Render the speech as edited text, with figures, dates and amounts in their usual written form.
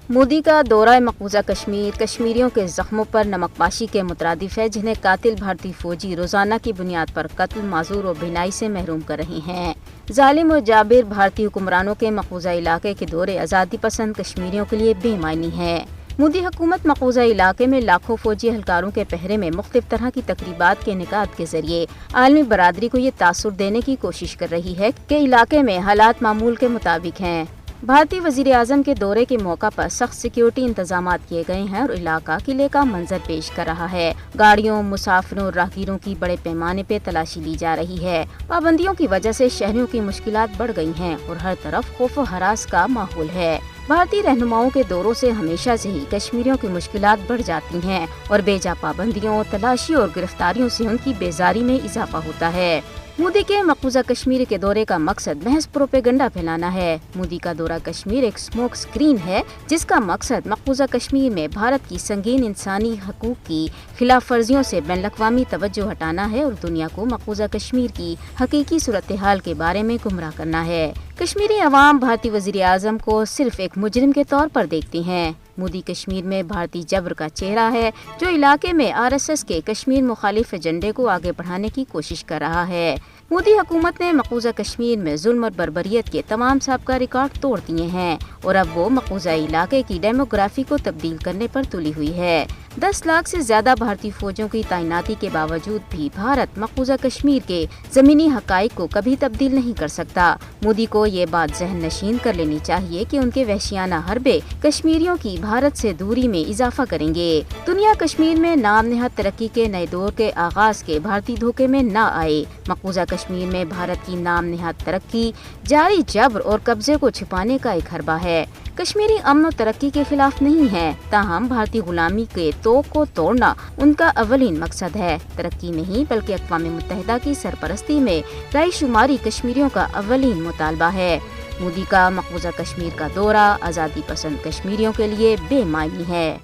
مودی کا دورہ مقبوضہ کشمیر کشمیریوں کے زخموں پر نمک پاشی کے مترادف ہے، جنہیں قاتل بھارتی فوجی روزانہ کی بنیاد پر قتل، معذور اور بینائی سے محروم کر رہے ہیں۔ ظالم و جابر بھارتی حکمرانوں کے مقبوضہ علاقے کے دورے آزادی پسند کشمیریوں کے لیے بے معنی ہے۔ مودی حکومت مقبوضہ علاقے میں لاکھوں فوجی اہلکاروں کے پہرے میں مختلف طرح کی تقریبات کے انعقاد کے ذریعے عالمی برادری کو یہ تاثر دینے کی کوشش کر رہی ہے کہ علاقے میں حالات معمول کے مطابق ہیں۔ بھارتی وزیر اعظم کے دورے کے موقع پر سخت سیکیورٹی انتظامات کیے گئے ہیں اور علاقہ قلعے کا منظر پیش کر رہا ہے۔ گاڑیوں، مسافروں اور راہگیروں کی بڑے پیمانے پہ تلاشی لی جا رہی ہے۔ پابندیوں کی وجہ سے شہریوں کی مشکلات بڑھ گئی ہیں اور ہر طرف خوف و ہراس کا ماحول ہے۔ بھارتی رہنماؤں کے دوروں سے ہمیشہ سے ہی کشمیریوں کی مشکلات بڑھ جاتی ہیں اور بیجا پابندیوں، تلاشی اور گرفتاریوں سے ان کی بیزاری میں اضافہ ہوتا ہے۔ مودی کے مقبوضہ کشمیر کے دورے کا مقصد محض پروپیگنڈا پھیلانا ہے۔ مودی کا دورہ کشمیر ایک اسموک اسکرین ہے جس کا مقصد مقبوضہ کشمیر میں بھارت کی سنگین انسانی حقوق کی خلاف ورزیوں سے بین الاقوامی توجہ ہٹانا ہے اور دنیا کو مقبوضہ کشمیر کی حقیقی صورتحال کے بارے میں گمراہ کرنا ہے۔ کشمیری عوام بھارتی وزیر اعظم کو صرف ایک مجرم کے طور پر دیکھتے ہیں۔ مودی کشمیر میں بھارتی جبر کا چہرہ ہے جو علاقے میں RSS کے کشمیر مخالف ایجنڈے کو آگے بڑھانے کی کوشش کر رہا ہے۔ مودی حکومت نے مقبوضہ کشمیر میں ظلم اور بربریت کے تمام سابقہ ریکارڈ توڑ دیے ہیں اور اب وہ مقبوضہ علاقے کی ڈیموگرافی کو تبدیل کرنے پر تلی ہوئی ہے۔ 10 لاکھ سے زیادہ بھارتی فوجوں کی تعیناتی کے باوجود بھی بھارت مقبوضہ کشمیر کے زمینی حقائق کو کبھی تبدیل نہیں کر سکتا۔ مودی کو یہ بات ذہن نشین کر لینی چاہیے کہ ان کے وحشیانہ حربے کشمیریوں کی بھارت سے دوری میں اضافہ کریں گے۔ دنیا کشمیر میں نام نہاد ترقی کے نئے دور کے آغاز کے بھارتی دھوکے میں نہ آئے۔ مقبوضہ کشمیر میں بھارت کی نام نہاد ترقی جاری جبر اور قبضے کو چھپانے کا ایک حربہ ہے۔ کشمیری امن و ترقی کے خلاف نہیں ہے، تاہم بھارتی غلامی کے توق کو توڑنا ان کا اولین مقصد ہے۔ ترقی نہیں بلکہ اقوام متحدہ کی سرپرستی میں رائے شماری کشمیریوں کا اولین مطالبہ ہے۔ مودی کا مقبوضہ کشمیر کا دورہ آزادی پسند کشمیریوں کے لیے بے معنی ہے۔